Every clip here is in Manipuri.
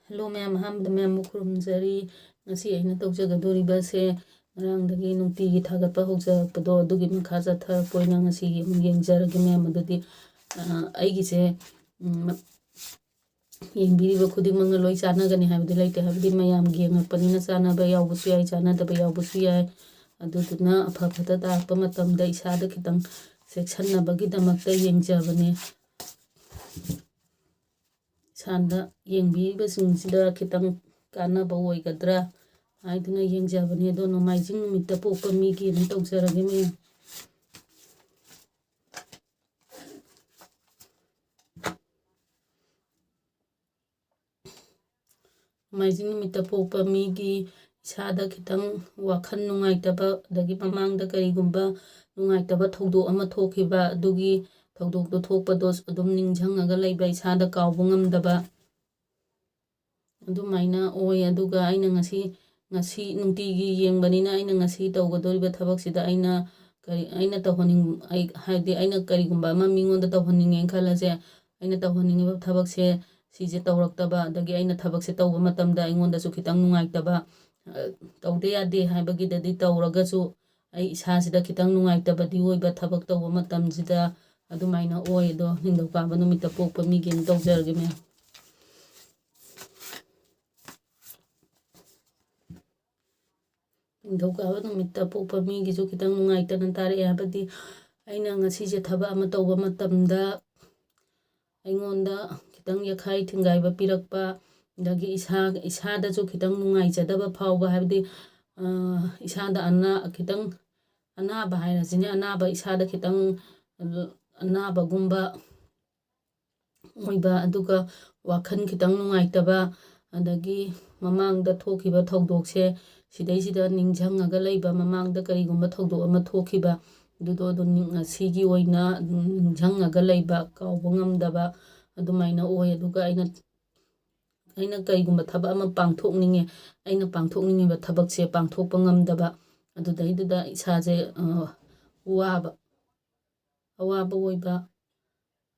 ꯍꯦꯜꯂꯣ ꯃꯌꯥꯝ, ꯑꯍꯥꯟꯕꯗ ꯃꯌꯥꯝꯕꯨ ꯈꯨꯔꯨꯝꯖꯔꯤ. ꯉꯁꯤ ꯑꯩꯅ ꯇꯧꯖꯒꯗꯣꯔꯤꯕꯁꯦ ꯉꯔꯥꯡꯗꯒꯤ ꯅꯨꯡꯇꯤꯒꯤ ꯊꯥꯒꯠꯄ ꯍꯧꯖꯔꯛꯄꯗꯣ ꯑꯗꯨꯒꯤ ꯃꯈꯥ ꯆꯠꯊꯔꯛꯄ ꯑꯣꯏꯅ ꯉꯁꯤꯒꯤ ꯑꯃꯨꯛ ꯌꯦꯡꯖꯔꯒꯦ ꯃꯌꯥꯝ. ꯑꯗꯨꯗꯤ ꯑꯩꯒꯤꯁꯦ ꯌꯦꯡꯕꯤꯔꯤꯕ ꯈꯨꯗꯤꯡꯃꯛꯅ ꯂꯣꯏ ꯆꯥꯟꯅꯒꯅꯤ ꯍꯥꯏꯕꯗꯤ ꯂꯩꯇꯦ, ꯍꯥꯏꯕꯗꯤ ꯃꯌꯥꯝꯒꯤ ꯌꯦꯡꯉꯛꯄꯅꯤꯅ ꯆꯥꯟꯅꯕ ꯌꯥꯎꯕꯁꯨ ꯌꯥꯏ, ꯆꯥꯟꯅꯗꯕ ꯌꯥꯎꯕꯁꯨ ꯌꯥꯏ. ꯑꯗꯨꯗꯨꯅ ꯑꯐ ꯐꯠꯇ ꯇꯥꯔꯛꯄ ꯃꯇꯝꯗ ꯏꯁꯥꯗ ꯈꯤꯇꯪ ꯆꯦꯛꯁꯤꯟꯅꯕꯒꯤꯗꯃꯛꯇ ꯌꯦꯡꯖꯕꯅꯦ. ꯏꯁꯥꯗ ꯌꯦꯡꯕꯤꯔꯤꯕꯁꯤꯡꯁꯤꯗ ꯈꯤꯇꯪ ꯀꯥꯟꯅꯕ ꯑꯣꯏꯒꯗ꯭ꯔꯥ ꯍꯥꯏꯗꯨꯅ ꯌꯦꯡꯖꯕꯅꯦ. ꯑꯗꯣ ꯅꯣꯡꯃꯥꯏꯖꯤꯡ ꯅꯨꯃꯤꯠꯇ ꯄꯣꯛꯄ ꯃꯤꯒꯤ ꯑꯗꯨꯝ ꯇꯧꯖꯔꯒꯦ ꯃꯌꯥꯝ. ꯅꯣꯡꯃꯥꯏꯖꯤꯡ ꯅꯨꯃꯤꯠꯇ ꯄꯣꯛꯄ ꯃꯤꯒꯤ ꯏꯁꯥꯗ ꯈꯤꯇꯪ ꯋꯥꯈꯜ ꯅꯨꯡꯉꯥꯏꯇꯕ, ꯑꯗꯒꯤ ꯃꯃꯥꯡꯗ ꯀꯔꯤꯒꯨꯝꯕ ꯅꯨꯡꯉꯥꯏꯇꯕ ꯊꯧꯗꯣꯛ ꯑꯃ ꯊꯣꯛꯈꯤꯕ, ꯑꯗꯨꯒꯤ ꯊꯧꯗꯣꯛꯇꯣ ꯊꯣꯛꯄꯗꯣ ꯑꯗꯨꯝ ꯅꯤꯡꯁꯤꯡꯉꯒ ꯂꯩꯕ, ꯏꯁꯥꯗ ꯀꯥꯎꯕ ꯉꯝꯗꯕ, ꯑꯗꯨꯃꯥꯏꯅ ꯑꯣꯏ. ꯑꯗꯨꯒ ꯑꯩꯅ ꯉꯁꯤ ꯅꯨꯡꯇꯤꯒꯤ ꯌꯦꯡꯕꯅꯤꯅ ꯑꯩꯅ ꯉꯁꯤ ꯇꯧꯒꯗꯧꯔꯤꯕ ꯊꯕꯛꯁꯤꯗ ꯑꯩꯅ ꯍꯥꯏꯗꯤ ꯑꯩꯅ ꯀꯔꯤꯒꯨꯝꯕ ꯑꯃ ꯃꯤꯉꯣꯟꯗ ꯇꯧꯍꯟꯅꯤꯡꯉꯦꯅ ꯈꯜꯂꯁꯦ. ꯑꯩꯅ ꯇꯧꯍꯟꯅꯤꯡꯉꯤꯕ ꯊꯕꯛꯁꯦ ꯁꯤꯁꯦ ꯇꯧꯔꯛꯇꯕ, ꯑꯗꯒꯤ ꯑꯩꯅ ꯊꯕꯛꯁꯦ ꯇꯧꯕ ꯃꯇꯝꯗ ꯑꯩꯉꯣꯟꯗꯁꯨ ꯈꯤꯇꯪ ꯅꯨꯡꯉꯥꯏꯇꯕ, ꯇꯧꯗ ꯌꯥꯗꯦ ꯍꯥꯏꯕꯒꯤꯗꯗꯤ ꯇꯧꯔꯒꯁꯨ ꯑꯩ ꯏꯁꯥꯁꯤꯗ ꯈꯤꯇꯪ ꯅꯨꯡꯉꯥꯏꯇꯕꯗꯤ ꯑꯣꯏꯕ ꯊꯕꯛ ꯇꯧꯕ ꯃꯇꯝꯁꯤꯗ, ꯑꯗꯨꯃꯥꯏꯅ ꯑꯣꯏ. ꯑꯗꯣ ꯅꯤꯡꯊꯧꯀꯥꯕ ꯅꯨꯃꯤꯠꯇ ꯄꯣꯛꯄ ꯃꯤꯒꯤ ꯑꯃ ꯇꯧꯖꯔꯒꯦ ꯃꯌꯥꯝ. ꯅꯤꯡꯊꯧꯀꯥꯕ ꯅꯨꯃꯤꯠꯇ ꯄꯣꯛꯄ ꯃꯤꯒꯤꯁꯨ ꯈꯤꯇꯪ ꯅꯨꯡꯉꯥꯏꯇꯅ ꯇꯥꯔꯛꯑꯦ. ꯍꯥꯏꯕꯗꯤ ꯑꯩꯅ ꯉꯁꯤꯁꯦ ꯊꯕꯛ ꯑꯃ ꯇꯧꯕ ꯃꯇꯝꯗ ꯑꯩꯉꯣꯟꯗꯈꯤꯇꯪ ꯌꯥꯈꯥꯏ ꯊꯤꯡꯒꯥꯏꯕ ꯄꯤꯔꯛꯄ, ꯑꯗꯒꯤ ꯏꯁꯥꯗꯁꯨ ꯈꯤꯇꯪ ꯅꯨꯡꯉꯥꯏꯖꯗꯕ ꯐꯥꯎꯕ, ꯍꯥꯏꯕꯗꯤ ꯏꯁꯥꯗ ꯈꯤꯇꯪ ꯑꯅꯥꯕ ꯍꯥꯏꯔꯁꯤꯅꯦ, ꯏꯁꯥꯗ ꯈꯤꯇꯪ ꯑꯅꯥꯕꯒꯨꯝꯕ ꯑꯣꯏꯕ, ꯑꯗꯨꯒ ꯋꯥꯈꯜ ꯈꯤꯇꯪ ꯅꯨꯡꯉꯥꯏꯇꯕ, ꯑꯗꯒꯤ ꯃꯃꯥꯡꯗ ꯊꯣꯛꯈꯤꯕ ꯊꯧꯗꯣꯛꯁꯦ ꯁꯤꯗꯩꯁꯤꯗ ꯅꯤꯡꯁꯤꯡꯉꯒ ꯂꯩꯕ, ꯃꯃꯥꯡꯗ ꯀꯔꯤꯒꯨꯝꯕ ꯊꯧꯗꯣꯛ ꯑꯃ ꯊꯣꯛꯈꯤꯕ, ꯑꯗꯨꯗꯣ ꯑꯗꯨꯝ ꯉꯁꯤꯒꯤ ꯑꯣꯏꯅ ꯅꯤꯡꯁꯤꯡꯉꯒ ꯂꯩꯕ, ꯀꯥꯎꯕ ꯉꯝꯗꯕ, ꯑꯗꯨꯃꯥꯏꯅ ꯑꯣꯏ. ꯑꯗꯨꯒ ꯑꯩꯅ ꯀꯔꯤꯒꯨꯝꯕ ꯊꯕꯛ ꯑꯃ ꯄꯥꯡꯊꯣꯛꯅꯤꯡꯉꯦ, ꯑꯩꯅ ꯄꯥꯡꯊꯣꯛꯅꯤꯡꯉꯤꯕ ꯊꯕꯛꯁꯦ ꯄꯥꯡꯊꯣꯛꯄ ꯉꯝꯗꯕ, ꯑꯗꯨꯗꯩꯗꯨꯗ ꯏꯁꯥꯁꯦ ꯑꯋꯥꯕ ꯑꯣꯏꯕ,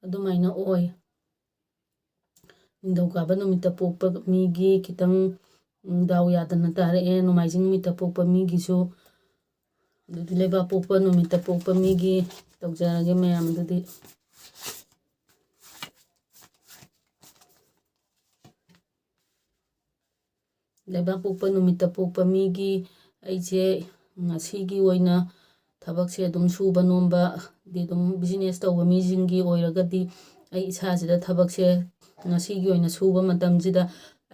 ꯑꯗꯨꯃꯥꯏꯅ ꯑꯣꯏ. ꯅꯤꯡꯊꯧꯀꯥꯕ ꯅꯨꯃꯤꯠꯇ ꯄꯣꯛꯄ ꯃꯤꯒꯤ ꯈꯤꯇꯪ ꯗꯥꯎ ꯌꯥꯗꯅ ꯇꯥꯔꯛꯑꯦ. ꯅꯣꯡꯃꯥꯏꯖꯤꯡ ꯅꯨꯃꯤꯠꯇ ꯄꯣꯛꯄ ꯃꯤꯒꯤꯁꯨ, ꯑꯗꯨꯗꯤ ꯂꯩꯕꯥꯛꯄꯣꯛꯄ ꯅꯨꯃꯤꯠꯇ ꯄꯣꯛꯄ ꯃꯤꯒꯤ ꯇꯧꯖꯔꯒꯦ ꯃꯌꯥꯝ. ꯑꯗꯨꯗꯤ ꯂꯩꯕꯥꯛꯄꯣꯛꯄ ꯅꯨꯃꯤꯠꯇ ꯄꯣꯛꯄ ꯃꯤꯒꯤ ꯑꯩꯁꯦ ꯉꯁꯤꯒꯤ ꯑꯣꯏꯅ ꯊꯕꯛꯁꯦ ꯑꯗꯨꯝ ꯁꯨꯕ ꯅꯣꯝꯕꯗꯤ ꯑꯗꯨꯝ ꯕꯤꯖꯤꯅꯦꯁ ꯇꯧꯕ ꯃꯤꯁꯤꯡꯒꯤ ꯑꯣꯏꯔꯒꯗꯤ ꯑꯩ ꯏꯁꯥꯁꯤꯗ ꯊꯕꯛꯁꯦ ꯉꯁꯤꯒꯤ ꯑꯣꯏꯅ ꯁꯨꯕ ꯃꯇꯝꯁꯤꯗ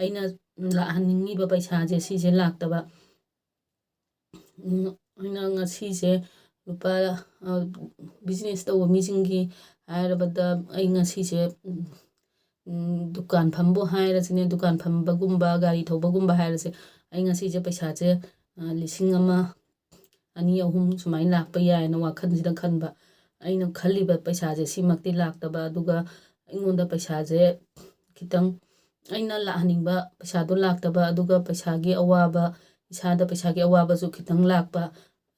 ꯑꯩꯅ ꯂꯥꯛꯍꯟꯅꯤꯡꯉꯤꯕ ꯄꯩꯁꯥꯁꯦ ꯁꯤꯁꯦ ꯂꯥꯛꯇꯕ. ꯑꯩꯅ ꯉꯁꯤꯁꯦ ꯕꯤꯖꯤꯅꯦꯁ ꯇꯧꯕ ꯃꯤꯁꯤꯡꯒꯤ ꯍꯥꯏꯔꯕꯗ ꯑꯩ ꯉꯁꯤꯁꯦ ꯗꯨꯀꯥꯟ ꯐꯝꯕꯨ ꯍꯥꯏꯔꯁꯤꯅꯦ, ꯗꯨꯀꯥꯟ ꯐꯝꯕꯒꯨꯝꯕ, ꯒꯥꯔꯤ ꯊꯧꯕꯒꯨꯝꯕ ꯍꯥꯏꯔꯁꯦ. ꯑꯩ ꯉꯁꯤꯁꯦ ꯄꯩꯁꯥꯁꯦ 1,000, 2, 3 ꯁꯨꯃꯥꯏꯅ ꯂꯥꯛꯄ ꯌꯥꯏꯅ ꯋꯥꯈꯜꯁꯤꯗ ꯈꯟꯕ. ꯑꯩꯅ ꯈꯜꯂꯤꯕ ꯄꯩꯁꯥꯁꯦ ꯁꯤꯃꯛꯇꯤ ꯂꯥꯛꯇꯕ, ꯑꯗꯨꯒ ꯑꯩꯉꯣꯟꯗ ꯄꯩꯁꯥꯁꯦ ꯈꯤꯇꯪ ꯑꯩꯅ ꯂꯥꯛꯍꯟꯅꯤꯡꯕ ꯄꯩꯁꯥꯗꯣ ꯂꯥꯛꯇꯕ, ꯑꯗꯨꯒ ꯄꯩꯁꯥꯒꯤ ꯑꯋꯥꯕ, ꯏꯁꯥꯗ ꯄꯩꯁꯥꯒꯤ ꯑꯋꯥꯕꯁꯨ ꯈꯤꯇꯪ ꯂꯥꯛꯄ,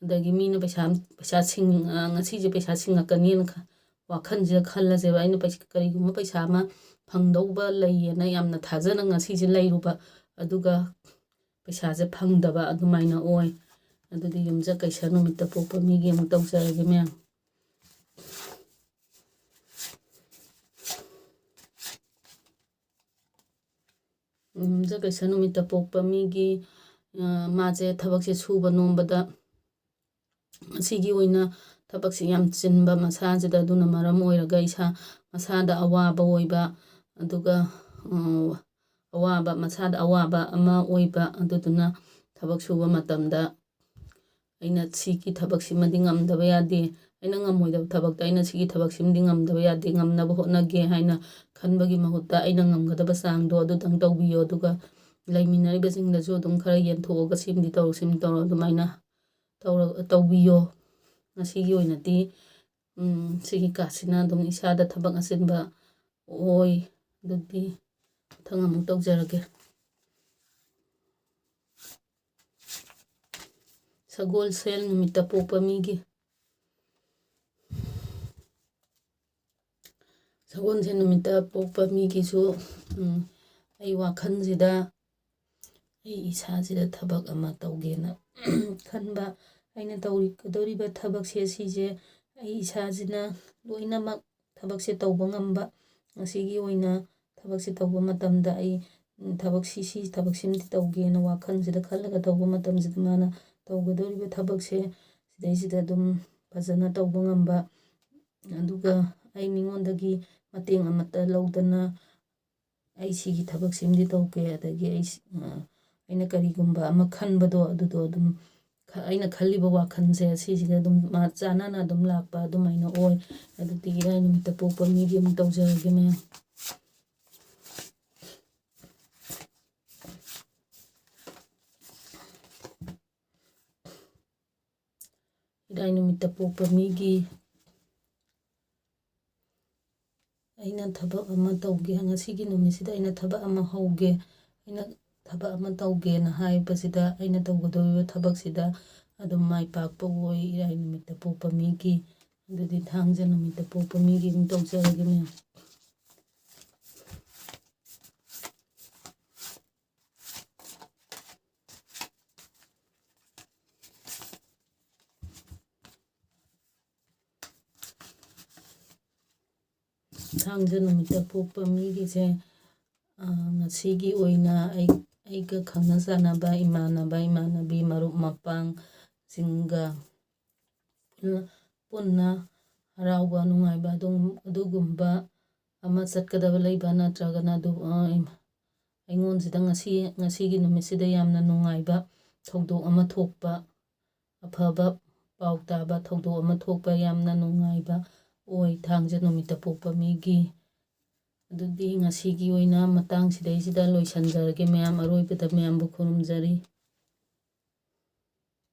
ꯑꯗꯒꯤ ꯃꯤꯅ ꯉꯁꯤꯁꯦ ꯄꯩꯁꯥ ꯁꯤꯡꯉꯛꯀꯅꯤꯅ ꯋꯥꯈꯜꯁꯤꯗ ꯈꯜꯂꯁꯦꯕ. ꯑꯩꯅ ꯀꯔꯤꯒꯨꯝꯕ ꯄꯩꯁꯥ ꯑꯃ ꯐꯪꯗꯧꯕ ꯂꯩꯌꯦꯅ ꯌꯥꯝꯅ ꯊꯥꯖꯅ ꯉꯁꯤꯁꯦ ꯂꯩꯔꯨꯕ, ꯑꯗꯨꯒ ꯄꯩꯁꯥꯁꯦ ꯐꯪꯗꯕ, ꯑꯗꯨꯃꯥꯏꯅ ꯑꯣꯏ. ꯑꯗꯨꯗꯤ ꯌꯨꯝꯁꯀꯩꯁ ꯅꯨꯃꯤꯠꯇ ꯄꯣꯛꯄ ꯃꯤꯒꯤ ꯑꯃꯨꯛ ꯇꯧꯖꯔꯒꯦ ꯃꯌꯥꯝ. ꯌꯨꯝꯁꯀꯩꯁ ꯅꯨꯃꯤꯠꯇ ꯄꯣꯛꯄ ꯃꯤꯒꯤ ꯃꯥꯁꯦ ꯊꯕꯛꯁꯦ ꯁꯨꯕ ꯅꯣꯝꯕꯗ ꯑꯁꯤꯒꯤ ꯑꯣꯏꯅ ꯊꯕꯛꯁꯦ ꯌꯥꯝ ꯆꯤꯟꯕ ꯃꯁꯥꯁꯤꯗ, ꯑꯗꯨꯅ ꯃꯔꯝ ꯑꯣꯏꯔꯒ ꯃꯁꯥꯗ ꯑꯋꯥꯕ ꯑꯣꯏꯕ, ꯑꯗꯨꯒ ꯃꯁꯥꯗ ꯑꯋꯥꯕ ꯑꯃ ꯑꯣꯏꯕ. ꯑꯗꯨꯗꯨꯅ ꯊꯕꯛ ꯁꯨꯕ ꯃꯇꯝꯗ ꯑꯩꯅ ꯁꯤꯒꯤ ꯊꯕꯛꯁꯤꯃꯗꯤ ꯉꯝꯗꯕ ꯌꯥꯗꯦ, ꯑꯩꯅ ꯉꯝꯃꯣꯏꯗꯕ ꯊꯕꯛꯇ ꯑꯩꯅ ꯁꯤꯒꯤ ꯊꯕꯛꯁꯤꯃꯗꯤ ꯉꯝꯗꯕ ꯌꯥꯗꯦ, ꯉꯝꯅꯕ ꯍꯣꯠꯅꯒꯦ ꯍꯥꯏꯅ ꯈꯟꯕꯒꯤ ꯃꯍꯨꯠꯇ ꯑꯩꯅ ꯉꯝꯒꯗꯕ ꯆꯥꯡꯗꯣ ꯑꯗꯨꯗꯪ ꯇꯧꯕꯤꯌꯣ. ꯑꯗꯨꯒ ꯂꯩꯃꯤꯟꯅꯔꯤꯕꯁꯤꯡꯗꯁꯨ ꯑꯗꯨꯝ ꯈꯔ ꯌꯦꯟꯊꯣꯛꯑꯒ ꯁꯤꯃꯗꯤ ꯇꯧꯔꯣ, ꯁꯤꯃꯗꯤ ꯇꯧꯔꯣ, ꯑꯗꯨꯃꯥꯏꯅ ꯇꯧꯕꯤꯌꯣ. ꯉꯁꯤꯒꯤ ꯑꯣꯏꯅꯗꯤ ꯁꯤꯒꯤ ꯀꯥꯔꯠꯁꯤꯅ ꯑꯗꯨꯝ ꯏꯁꯥꯗ ꯊꯕꯛ ꯑꯆꯤꯟꯕ ꯑꯣꯏ. ꯑꯗꯨꯗꯤ ꯃꯊꯪ ꯑꯃꯨꯛ ꯇꯧꯖꯔꯒꯦ. ꯁꯒꯣꯜꯁꯦꯜ ꯅꯨꯃꯤꯠꯇ ꯄꯣꯛꯄ ꯃꯤꯒꯤ. ꯁꯒꯣꯜꯁꯦꯜ ꯅꯨꯃꯤꯠꯇ ꯄꯣꯛꯄ ꯃꯤꯒꯤꯁꯨ ꯑꯩ ꯋꯥꯈꯜꯁꯤꯗ ꯑꯩ ꯏꯁꯥꯁꯤꯗ ꯊꯕꯛ ꯑꯃ ꯇꯧꯒꯦꯅ ꯈꯟꯕ ꯑꯩꯅ ꯇꯧꯒꯗꯧꯔꯤꯕ ꯊꯕꯛꯁꯦ ꯁꯤꯁꯦ ꯑꯩ ꯏꯁꯥꯁꯤꯅ ꯂꯣꯏꯅꯃꯛ ꯊꯕꯛꯁꯦ ꯇꯧꯕ ꯉꯝꯕ ꯉꯁꯤꯒꯤ ꯑꯣꯏꯅ ꯊꯕꯛꯁꯦ ꯇꯧꯕ ꯃꯇꯝꯗ ꯑꯩ ꯊꯕꯛꯁꯤ ꯊꯕꯛꯁꯤꯃꯗꯤ ꯇꯧꯒꯦꯅ ꯋꯥꯈꯜꯁꯤꯗ ꯈꯜꯂꯒ ꯇꯧꯕ ꯃꯇꯝꯁꯤꯗ ꯃꯥꯅ ꯇꯧꯒꯗꯧꯔꯤꯕ ꯊꯕꯛꯁꯦ ꯁꯤꯗꯩꯁꯤꯗ ꯑꯗꯨꯝ ꯐꯖꯅ ꯇꯧꯕ ꯉꯝꯕ ꯑꯗꯨꯒ ꯑꯩ ꯃꯤꯉꯣꯟꯗꯒꯤ ꯃꯇꯦꯡ ꯑꯃꯠꯇ ꯂꯧꯗꯅ ꯑꯩ ꯁꯤꯒꯤ ꯊꯕꯛꯁꯤꯃꯗꯤ ꯇꯧꯒꯦ ꯑꯗꯒꯤ ꯑꯩꯅ ꯀꯔꯤꯒꯨꯝꯕ ꯑꯃ ꯈꯟꯕꯗꯣ ꯑꯗꯨꯗꯣ ꯑꯗꯨꯝ ꯑꯩꯅ ꯈꯜꯂꯤꯕ ꯋꯥꯈꯜꯁꯦ ꯁꯤꯁꯤꯗ ꯑꯗꯨꯝ ꯆꯥꯟꯅꯅ ꯑꯗꯨꯝ ꯂꯥꯛꯄ ꯑꯗꯨꯃꯥꯏꯅ ꯑꯣꯏ ꯑꯗꯨꯗꯤ ꯏꯔꯥꯏ ꯅꯨꯃꯤꯠꯇ ꯄꯣꯛꯄ ꯃꯤꯒꯤ ꯑꯃꯨꯛ ꯇꯧꯖꯔꯒꯦ ꯃꯌꯥꯝ ꯏꯔꯥꯏ ꯅꯨꯃꯤꯠꯇ ꯄꯣꯛꯄ ꯃꯤꯒꯤ ꯑꯩꯅ ꯊꯕꯛ ꯑꯃ ꯇꯧꯒꯦ ꯉꯁꯤꯒꯤ ꯅꯨꯃꯤꯠꯁꯤꯗ ꯑꯩꯅ ꯊꯕꯛ ꯑꯃ ꯍꯧꯒꯦ ꯑꯩꯅ ꯊꯕꯛ ꯑꯃ ꯇꯧꯒꯦꯅ ꯍꯥꯏꯕꯁꯤꯗ ꯑꯩꯅ ꯇꯧꯒꯗꯧꯔꯤꯕ ꯊꯕꯛꯁꯤꯗ ꯑꯗꯨꯝ ꯃꯥꯏ ꯄꯥꯛꯄ ꯑꯣꯏ ꯏꯔꯥꯏ ꯅꯨꯃꯤꯠꯇ ꯄꯣꯛꯄ ꯃꯤꯒꯤ ꯑꯗꯨꯗꯤ ꯊꯥꯡꯖ ꯅꯨꯃꯤꯠꯇ ꯄꯣꯛꯄ ꯃꯤꯒꯤ ꯑꯗꯨꯝ ꯇꯧꯖꯔꯒꯦ ꯃꯌꯥꯝ ꯊꯥꯡꯖ ꯅꯨꯃꯤꯠꯇ ꯄꯣꯛꯄ ꯃꯤꯒꯤꯁꯦ ꯉꯁꯤꯒꯤ ꯑꯣꯏꯅ ꯑꯩꯒ ꯈꯪꯅ ꯆꯥꯟꯅꯕ ꯏꯃꯥꯟꯅꯕꯤ ꯃꯔꯨꯞ ꯃꯄꯥꯡꯁꯤꯡꯒ ꯄꯨꯟꯅ ꯍꯔꯥꯎꯕ ꯅꯨꯡꯉꯥꯏꯕ ꯑꯗꯨꯒꯨꯝꯕ ꯑꯃ ꯆꯠꯀꯗꯕ ꯂꯩꯕ ꯅꯠꯇ꯭ꯔꯒꯅ ꯑꯩꯉꯣꯟꯁꯤꯗ ꯉꯁꯤꯒꯤ ꯅꯨꯃꯤꯠꯁꯤꯗ ꯌꯥꯝꯅ ꯅꯨꯡꯉꯥꯏꯕ ꯊꯧꯗꯣꯛ ꯑꯃ ꯊꯣꯛꯄ ꯑꯐꯕ ꯄꯥꯎ ꯇꯥꯕ ꯊꯧꯗꯣꯛ ꯑꯃ ꯊꯣꯛꯄ ꯌꯥꯝꯅ ꯅꯨꯡꯉꯥꯏꯕ ꯑꯣꯏ ꯊꯥꯡꯖ ꯅꯨꯃꯤꯠꯇ ꯄꯣꯛꯄ ꯃꯤꯒꯤ ꯑꯗꯨꯗꯤ ꯉꯁꯤꯒꯤ ꯑꯣꯏꯅ ꯃꯇꯥꯡ ꯁꯤꯗꯩꯁꯤꯗ ꯂꯣꯏꯁꯤꯟꯖꯔꯒꯦ ꯃꯌꯥꯝ ꯑꯔꯣꯏꯕꯗ ꯃꯌꯥꯝꯕꯨ ꯈꯨꯔꯨꯝꯖꯔꯤ